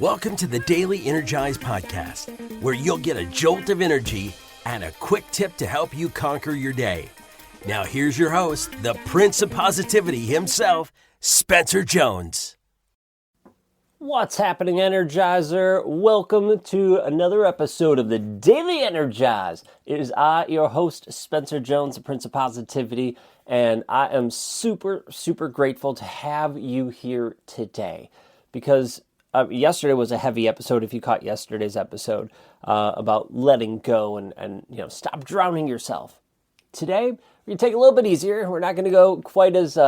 Welcome to the Daily Energize Podcast, where you'll get a jolt of energy and a quick tip to help you conquer your day. Now here's your host, the Prince of Positivity himself, Spencer Jones. What's happening, Energizer? Welcome to another episode of the Daily Energize. It is I, your host, Spencer Jones, the Prince of Positivity, and I am super grateful to have you here today because yesterday was a heavy episode. If you caught yesterday's episode about letting go and stop drowning yourself. Today, we're going to take it a little bit easier. We're not going to go quite as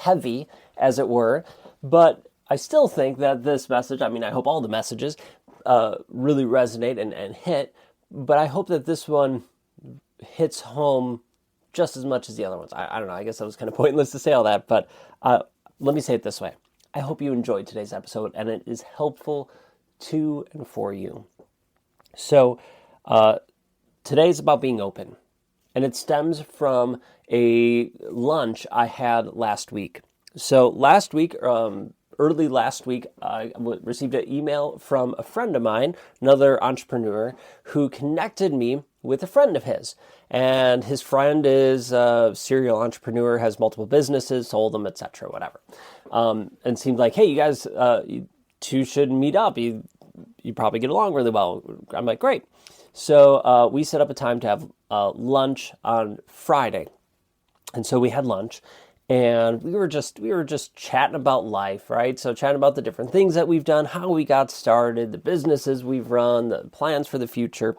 heavy, as it were, but I still think that this message, I hope all the messages really resonate and hit, but I hope that this one hits home just as much as the other ones. I don't know, I guess that was kind of pointless to say all that, but let me say it this way. I hope you enjoyed today's episode and it is helpful to and for you. So today's about being open, and it stems from a lunch I had last week. So last week, early last week, I received an email from a friend of mine, another entrepreneur, who connected me with a friend of his. And his friend is a serial entrepreneur, has multiple businesses, sold them, etc., whatever. And seemed like, hey, you guys, you two should meet up. You probably get along really well. I'm like, great. So we set up a time to have lunch on Friday. And so we had lunch. And we were just chatting about life, right? So chatting about the different things that we've done, how we got started, the businesses we've run, the plans for the future,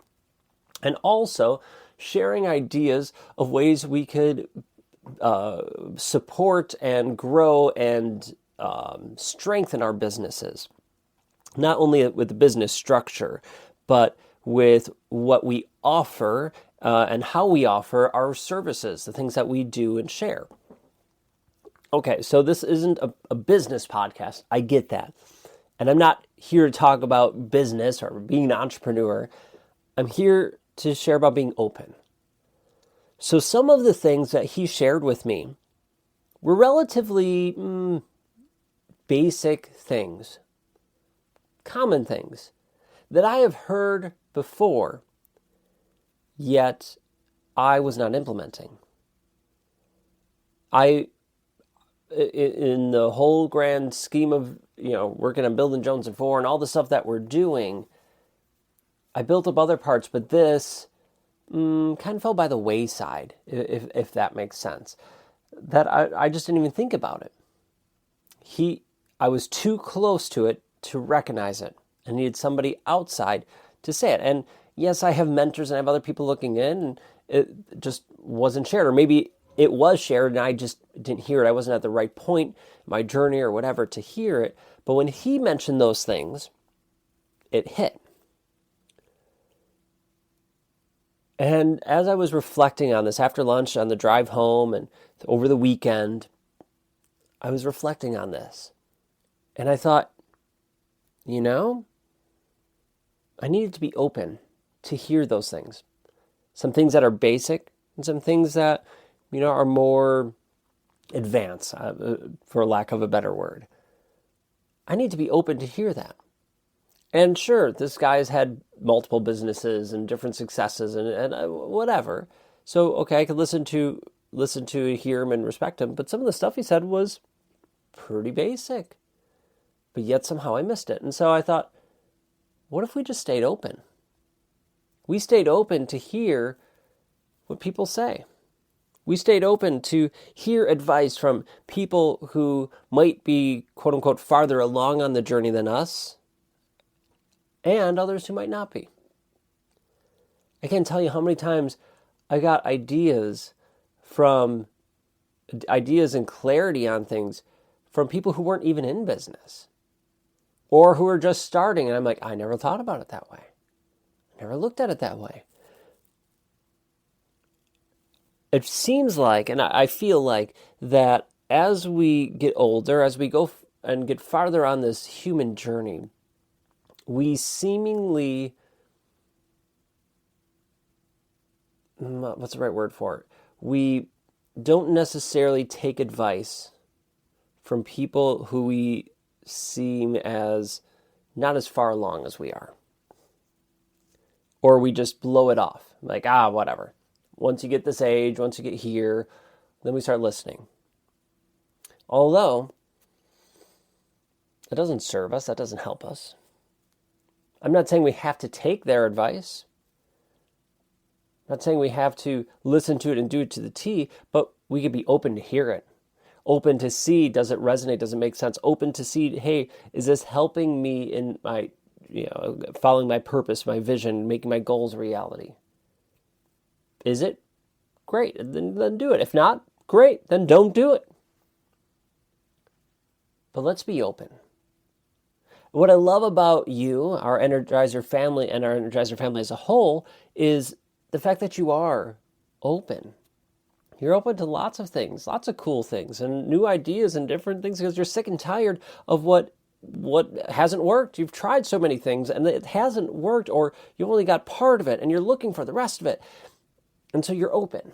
and also sharing ideas of ways we could support and grow and strengthen our businesses. Not only with the business structure, but with what we offer and how we offer our services, the things that we do and share. Okay, so this isn't a business podcast. I get that. And I'm not here to talk about business or being an entrepreneur. I'm here to share about being open. So some of the things that he shared with me were relatively basic things, common things that I have heard before, yet I was not implementing. In the whole grand scheme of, working on building Jones and 4 and all the stuff that we're doing, I built up other parts, but this kind of fell by the wayside, if that makes sense. That I just didn't even think about it. I was too close to it to recognize it. I needed somebody outside to say it. And yes, I have mentors and I have other people looking in, and it just wasn't shared. Or maybe it was shared and I just didn't hear it. I wasn't at the right point in my journey or whatever to hear it. But when he mentioned those things, it hit. And as I was reflecting on this after lunch, on the drive home and over the weekend, I was reflecting on this. And I thought, I needed to be open to hear those things. Some things that are basic and some things that are more advanced, for lack of a better word. I need to be open to hear that. And sure, this guy's had multiple businesses and different successes and whatever. So, okay, I could listen to, hear him and respect him, but some of the stuff he said was pretty basic. But yet somehow I missed it. And so I thought, what if we just stayed open? We stayed open to hear what people say. We stayed open to hear advice from people who might be, quote unquote, farther along on the journey than us, and others who might not be. I can't tell you how many times I got ideas and clarity on things from people who weren't even in business or who were just starting. And I'm like, I never thought about it that way. I never looked at it that way. It seems like, and I feel like, that as we get older, as we go and get farther on this human journey, we seemingly, what's the right word for it? We don't necessarily take advice from people who we seem as not as far along as we are. Or we just blow it off. Like, whatever. Once you get this age, once you get here, then we start listening. Although, that doesn't serve us, that doesn't help us. I'm not saying we have to take their advice. I'm not saying we have to listen to it and do it to the T, but we could be open to hear it. Open to see, does it resonate, does it make sense? Open to see, hey, is this helping me in my, following my purpose, my vision, making my goals a reality? Is it? Great, then do it. If not, great, then don't do it. But let's be open. What I love about you, our Energizer family, and our Energizer family as a whole, is the fact that you are open. You're open to lots of things, lots of cool things, and new ideas and different things because you're sick and tired of what hasn't worked. You've tried so many things and it hasn't worked, or you only got part of it and you're looking for the rest of it. And so you're open.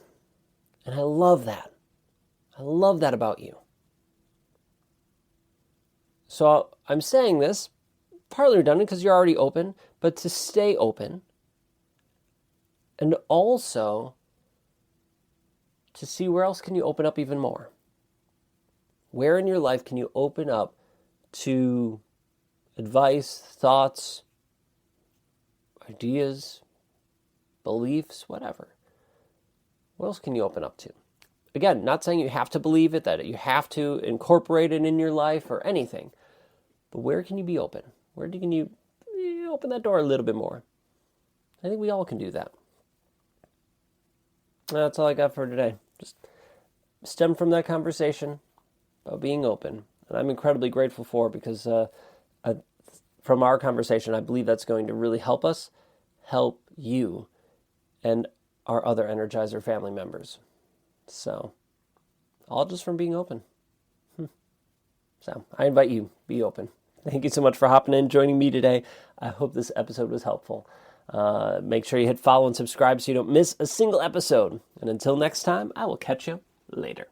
And I love that. I love that about you. So I'm saying this, partly redundant because you're already open, but to stay open. And also to see where else can you open up even more. Where in your life can you open up to advice, thoughts, ideas, beliefs, whatever? What else can you open up to? Again, not saying you have to believe it, that you have to incorporate it in your life or anything. But where can you be open? Where can you open that door a little bit more? I think we all can do that. That's all I got for today. Just stem from that conversation about being open. And I'm incredibly grateful for it because from our conversation, I believe that's going to really help us, help you, and our other Energizer family members. So, all just from being open. So, I invite you, be open. Thank you so much for hopping in, joining me today. I hope this episode was helpful. Make sure you hit follow and subscribe so you don't miss a single episode. And until next time, I will catch you later.